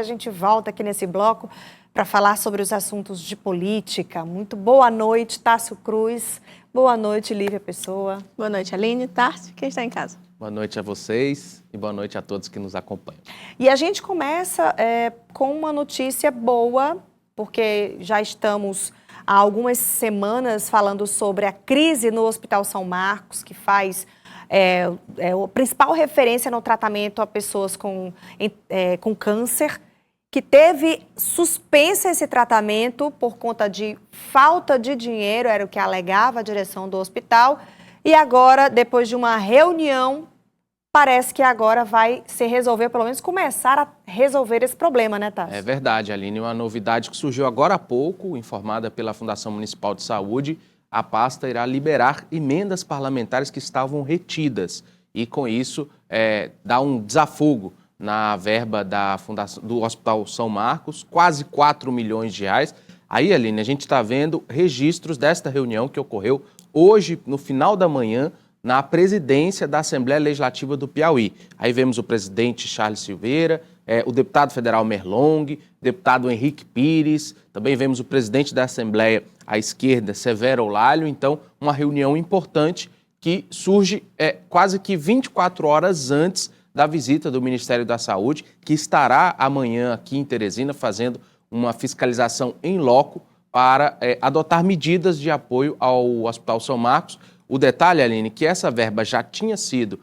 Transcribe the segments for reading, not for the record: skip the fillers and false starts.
A gente volta aqui nesse bloco para falar sobre os assuntos de política. Muito boa noite, Tássio Cruz. Boa noite, Lívia Pessoa. Boa noite, Aline, Tássio, quem está em casa. Boa noite a vocês e boa noite a todos que nos acompanham. E a gente começa com uma notícia boa, porque já estamos há algumas semanas falando sobre a crise no Hospital São Marcos, que faz a principal referência no tratamento a pessoas com câncer, que teve suspenso esse tratamento por conta de falta de dinheiro, era o que alegava a direção do hospital, e agora, depois de uma reunião, parece que agora vai se resolver, pelo menos começar a resolver esse problema, né, Tássio? É verdade, Aline, uma novidade que surgiu agora há pouco, informada pela Fundação Municipal de Saúde, a pasta irá liberar emendas parlamentares que estavam retidas e, com isso, dá um desafogo na verba do Hospital São Marcos, quase 4 milhões de reais. Aí, Aline, a gente está vendo registros desta reunião que ocorreu hoje, no final da manhã, na presidência da Assembleia Legislativa do Piauí. Aí vemos o presidente Charles Silveira, o deputado federal Merlong, deputado Henrique Pires, também vemos o presidente da Assembleia à esquerda, Severo Olalho. Então, uma reunião importante que surge quase que 24 horas antes da visita do Ministério da Saúde, que estará amanhã aqui em Teresina fazendo uma fiscalização em loco para adotar medidas de apoio ao Hospital São Marcos. O detalhe, Aline, que essa verba já tinha sido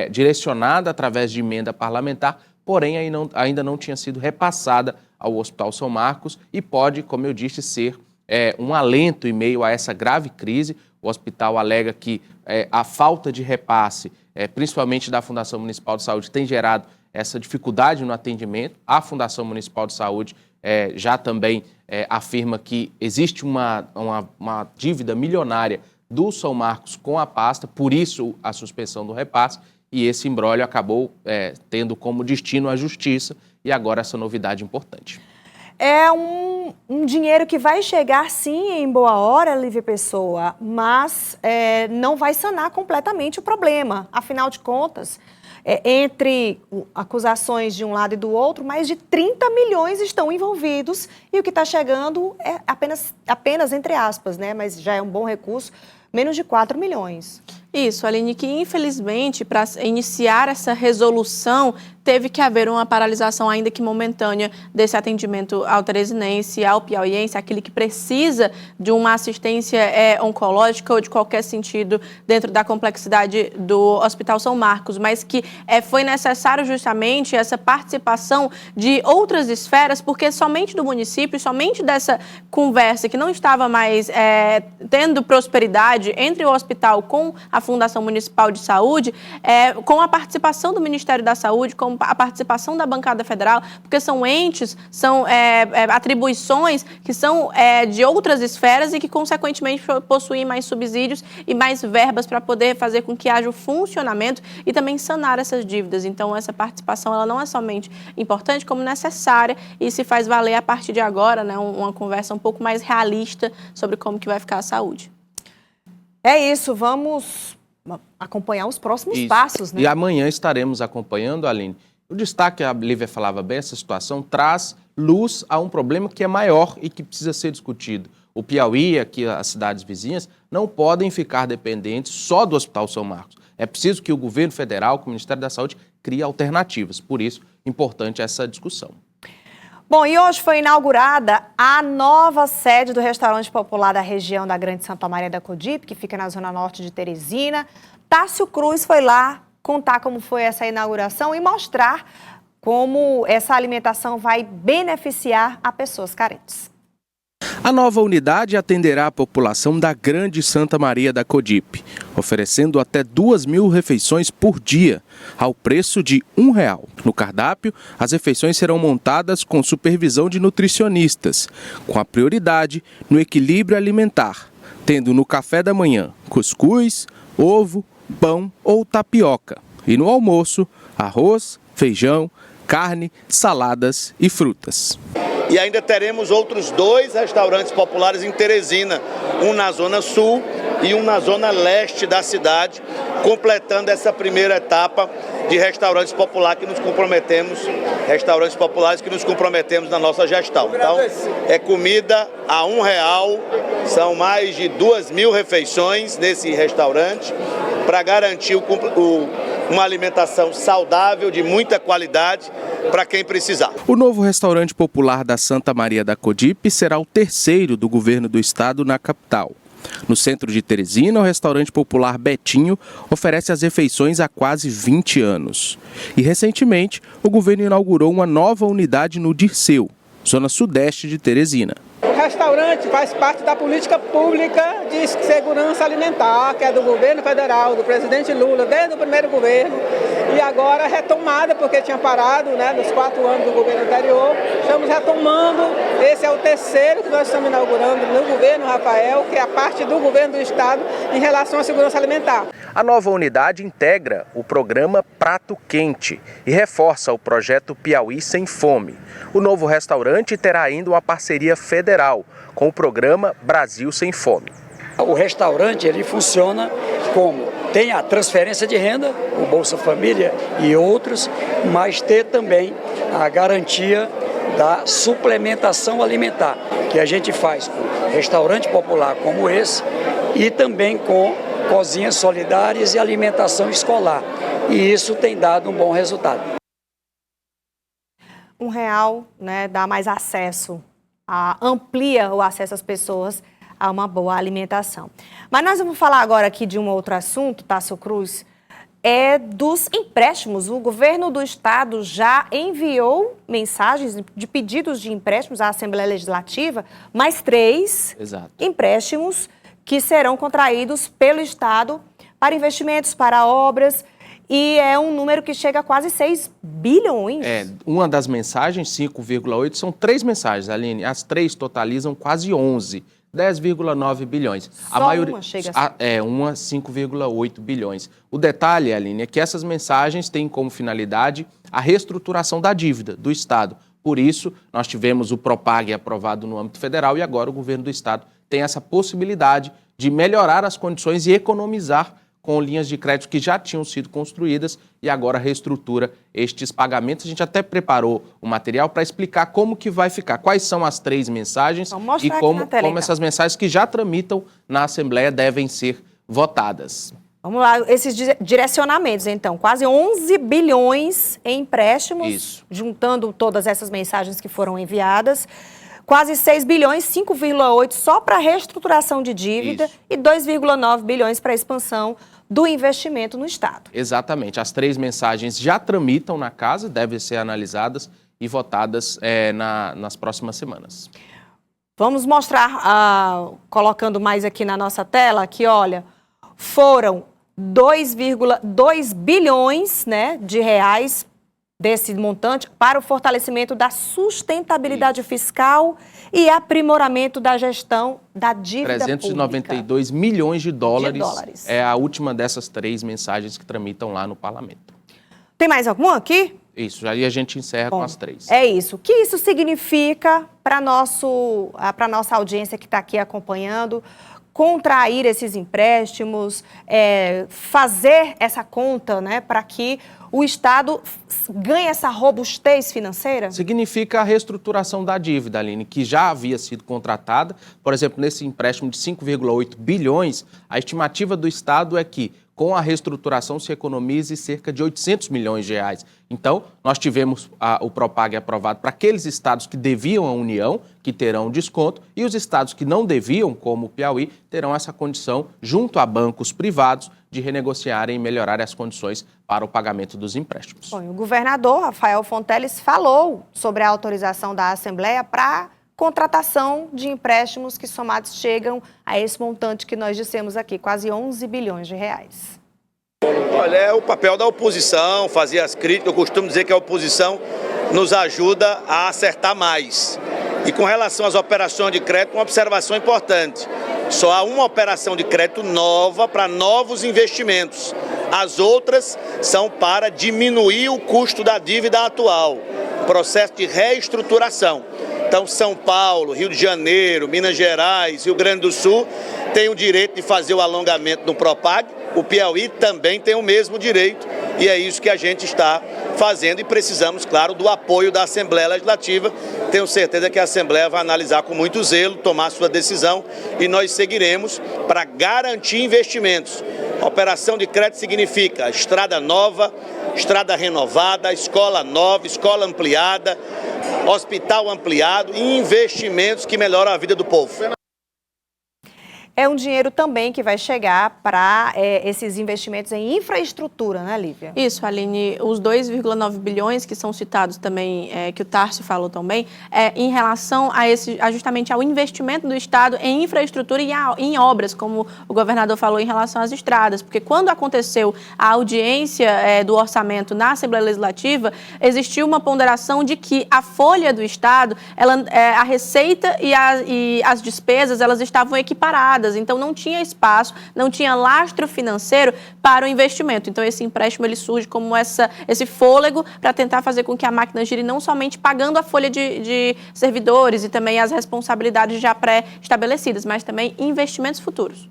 direcionada através de emenda parlamentar, porém ainda não tinha sido repassada ao Hospital São Marcos e pode, como eu disse, ser um alento em meio a essa grave crise. O hospital alega que a falta de repasse, principalmente da Fundação Municipal de Saúde, tem gerado essa dificuldade no atendimento. A Fundação Municipal de Saúde já também afirma que existe uma dívida milionária do São Marcos com a pasta, por isso a suspensão do repasse, e esse imbróglio acabou tendo como destino a justiça, e agora essa novidade importante. É um dinheiro que vai chegar, sim, em boa hora, Lívia Pessoa, mas não vai sanar completamente o problema. Afinal de contas, entre acusações de um lado e do outro, mais de 30 milhões estão envolvidos e o que está chegando é apenas entre aspas, né? Mas já é um bom recurso, menos de 4 milhões. Isso, Aline, que infelizmente para iniciar essa resolução teve que haver uma paralisação, ainda que momentânea, desse atendimento ao teresinense, ao piauiense, aquele que precisa de uma assistência oncológica ou de qualquer sentido dentro da complexidade do Hospital São Marcos, mas que foi necessário justamente essa participação de outras esferas, porque somente do município, somente dessa conversa que não estava mais tendo prosperidade entre o hospital com a Fundação Municipal de Saúde, com a participação do Ministério da Saúde, com a participação da bancada federal, porque são entes, são atribuições que são de outras esferas e que, consequentemente, possuem mais subsídios e mais verbas para poder fazer com que haja o funcionamento e também sanar essas dívidas. Então, essa participação ela não é somente importante, como necessária, e se faz valer a partir de agora, né, uma conversa um pouco mais realista sobre como que vai ficar a saúde. É isso, vamos acompanhar os próximos passos, né? E amanhã estaremos acompanhando, Aline. O destaque, a Lívia falava bem, essa situação traz luz a um problema que é maior e que precisa ser discutido. O Piauí, aqui as cidades vizinhas, não podem ficar dependentes só do Hospital São Marcos. É preciso que o governo federal, que o Ministério da Saúde, crie alternativas. Por isso, importante essa discussão. Bom, e hoje foi inaugurada a nova sede do restaurante popular da região da Grande Santa Maria da Codipe, que fica na zona norte de Teresina. Tássio Cruz foi lá contar como foi essa inauguração e mostrar como essa alimentação vai beneficiar a pessoas carentes. A nova unidade atenderá a população da Grande Santa Maria da Codipe, oferecendo até 2.000 refeições por dia, ao preço de R$1. No cardápio, as refeições serão montadas com supervisão de nutricionistas, com a prioridade no equilíbrio alimentar, tendo no café da manhã cuscuz, ovo, pão ou tapioca, e no almoço, arroz, feijão, carne, saladas e frutas. E ainda teremos outros 2 restaurantes populares em Teresina, um na zona sul e um na zona leste da cidade, completando essa primeira etapa de restaurantes populares que nos comprometemos, na nossa gestão. Então, é comida a R$1, são mais de 2.000 refeições nesse restaurante para garantir uma alimentação saudável, de muita qualidade, para quem precisar. O novo restaurante popular da Santa Maria da Codipe será o terceiro do governo do estado na capital. No centro de Teresina, o restaurante popular Betinho oferece as refeições há quase 20 anos. E recentemente, o governo inaugurou uma nova unidade no Dirceu, zona sudeste de Teresina. O restaurante faz parte da política pública de segurança alimentar, que é do governo federal, do presidente Lula, desde o primeiro governo, e agora retomada, porque tinha parado, nos 4 anos do governo anterior. Estamos retomando, esse é o terceiro que nós estamos inaugurando no governo Rafael, que é a parte do governo do estado em relação à segurança alimentar. A nova unidade integra o programa Prato Quente e reforça o projeto Piauí Sem Fome. O novo restaurante terá ainda uma parceria federal com o programa Brasil Sem Fome. O restaurante ele funciona como tem a transferência de renda, o Bolsa Família e outros, mas ter também a garantia da suplementação alimentar, que a gente faz com restaurante popular como esse e também com cozinhas solidárias e alimentação escolar. E isso tem dado um bom resultado. R$1, dá mais acesso, amplia o acesso às pessoas a uma boa alimentação. Mas nós vamos falar agora aqui de um outro assunto, Tássio Cruz, é dos empréstimos. O governo do estado já enviou mensagens de pedidos de empréstimos à Assembleia Legislativa, mais 3 empréstimos que serão contraídos pelo estado para investimentos, para obras, e é um número que chega a quase 6 bilhões. Uma das mensagens, 5,8, são 3 mensagens, Aline. As 3 totalizam quase 11, 10,9 bilhões. Só a maioria, uma chega a... uma 5,8 bilhões. O detalhe, Aline, é que essas mensagens têm como finalidade a reestruturação da dívida do estado. Por isso, nós tivemos o Propag aprovado no âmbito federal e agora o governo do estado tem essa possibilidade de melhorar as condições e economizar com linhas de crédito que já tinham sido construídas e agora reestrutura estes pagamentos. A gente até preparou o material para explicar como que vai ficar, quais são as 3 mensagens e como essas mensagens que já tramitam na Assembleia devem ser votadas. Vamos lá, esses direcionamentos, então, quase 11 bilhões em empréstimos, juntando todas essas mensagens que foram enviadas. Quase 6 bilhões, 5,8 só para reestruturação de dívida e 2,9 bilhões para expansão do investimento no estado. Exatamente. As 3 mensagens já tramitam na casa, devem ser analisadas e votadas nas próximas semanas. Vamos mostrar, colocando mais aqui na nossa tela, que olha, foram 2,2 bilhões de reais desse montante para o fortalecimento da sustentabilidade fiscal e aprimoramento da gestão da dívida 392 pública. milhões de dólares é a última dessas 3 mensagens que tramitam lá no parlamento. Tem mais alguma aqui? Isso, aí a gente encerra com as 3. É isso. O que isso significa para a nossa audiência que está aqui acompanhando? Contrair esses empréstimos, fazer essa conta para que o Estado ganhe essa robustez financeira? Significa a reestruturação da dívida, Aline, que já havia sido contratada. Por exemplo, nesse empréstimo de 5,8 bilhões, a estimativa do Estado é que, com a reestruturação, se economize cerca de 800 milhões de reais. Então, nós tivemos o Propag aprovado para aqueles estados que deviam à União, que terão desconto, e os estados que não deviam, como o Piauí, terão essa condição, junto a bancos privados, de renegociarem e melhorarem as condições para o pagamento dos empréstimos. Bom, o governador Rafael Fonteles falou sobre a autorização da Assembleia para contratação de empréstimos que somados chegam a esse montante que nós dissemos aqui, quase 11 bilhões de reais. Olha, é o papel da oposição, fazer as críticas. Eu costumo dizer que a oposição nos ajuda a acertar mais. E com relação às operações de crédito, uma observação importante. Só há uma operação de crédito nova para novos investimentos. As outras são para diminuir o custo da dívida atual, processo de reestruturação. Então, Então, São Paulo, Rio de Janeiro, Minas Gerais, Rio Grande do Sul têm o direito de fazer o alongamento no Propag. O Piauí também tem o mesmo direito e é isso que a gente está fazendo e precisamos, claro, do apoio da Assembleia Legislativa. Tenho certeza que a Assembleia vai analisar com muito zelo, tomar sua decisão e nós seguiremos para garantir investimentos. Operação de crédito significa estrada nova, estrada renovada, escola nova, escola ampliada, hospital ampliado e investimentos que melhoram a vida do povo. É um dinheiro também que vai chegar para esses investimentos em infraestrutura, né, Lívia? Isso, Aline, os 2,9 bilhões que são citados também, que o Tarcio falou também, em relação a justamente ao investimento do Estado em infraestrutura e em obras, como o governador falou em relação às estradas, porque quando aconteceu a audiência do orçamento na Assembleia Legislativa, existiu uma ponderação de que a folha do Estado, a receita e as despesas, elas estavam equiparadas. Então não tinha espaço, não tinha lastro financeiro para o investimento. Então esse empréstimo ele surge como esse fôlego para tentar fazer com que a máquina gire não somente pagando a folha de servidores e também as responsabilidades já pré-estabelecidas, mas também investimentos futuros.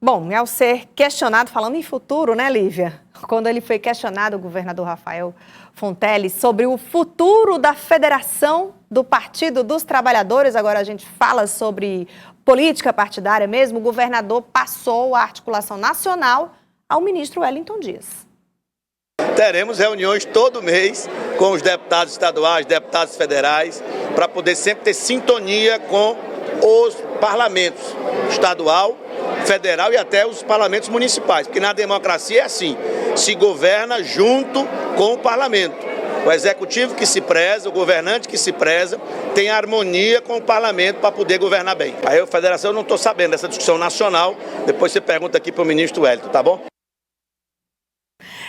Bom, ao ser questionado, falando em futuro, né, Lívia? Quando ele foi questionado, o governador Rafael Fonteles, sobre o futuro da Federação do Partido dos Trabalhadores, agora a gente fala sobre política partidária mesmo, o governador passou a articulação nacional ao ministro Wellington Dias. Teremos reuniões todo mês com os deputados estaduais, deputados federais, para poder sempre ter sintonia com os parlamentos estadual, federal e até os parlamentos municipais, porque na democracia é assim, se governa junto com o parlamento. O executivo que se preza, o governante que se preza, tem harmonia com o parlamento para poder governar bem. Aí a federação eu não estou sabendo dessa discussão nacional, depois você pergunta aqui para o ministro Wellington, tá bom?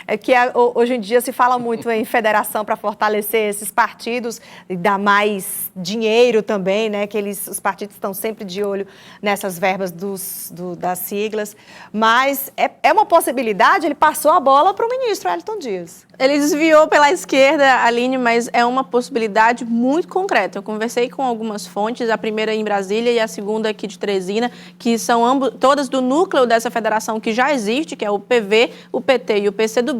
É que hoje em dia se fala muito em federação para fortalecer esses partidos e dar mais dinheiro também, né? Que os partidos estão sempre de olho nessas verbas das siglas. Mas é uma possibilidade, ele passou a bola para o ministro Wellington Dias. Ele desviou pela esquerda, Aline, mas é uma possibilidade muito concreta. Eu conversei com algumas fontes, a primeira em Brasília e a segunda aqui de Teresina, que são todas do núcleo dessa federação que já existe, que é o PV, o PT e o PCdoB,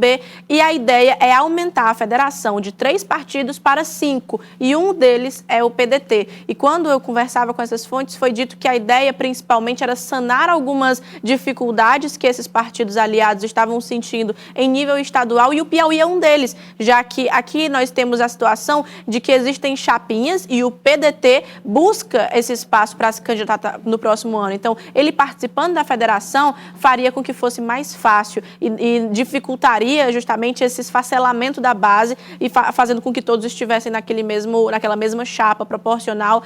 e a ideia é aumentar a federação de 3 partidos para 5, e um deles é o PDT. E quando eu conversava com essas fontes, foi dito que a ideia principalmente era sanar algumas dificuldades que esses partidos aliados estavam sentindo em nível estadual, e o Piauí é um deles, já que aqui nós temos a situação de que existem chapinhas e o PDT busca esse espaço para se candidatar no próximo ano. Então, ele participando da federação faria com que fosse mais fácil e dificultaria justamente esse esfacelamento da base e fazendo com que todos estivessem naquela mesma chapa proporcional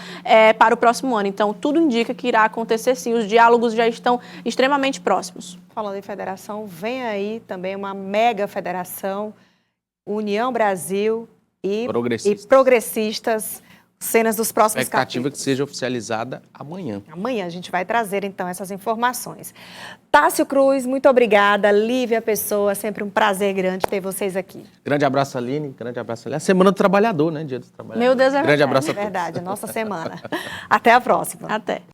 para o próximo ano. Então, tudo indica que irá acontecer sim, os diálogos já estão extremamente próximos. Falando em federação, vem aí também uma mega federação, União Brasil e Progressistas, cenas dos próximos expectativa capítulos. Que seja oficializada amanhã. Amanhã a gente vai trazer, então, essas informações. Tássio Cruz, muito obrigada. Lívia Pessoa, sempre um prazer grande ter vocês aqui. Grande abraço, Aline. Grande abraço, Aline. A Semana do Trabalhador, né? Dia do Trabalhador. Meu Deus, é Grande abraço a todos. É verdade, nossa semana. Até a próxima. Até.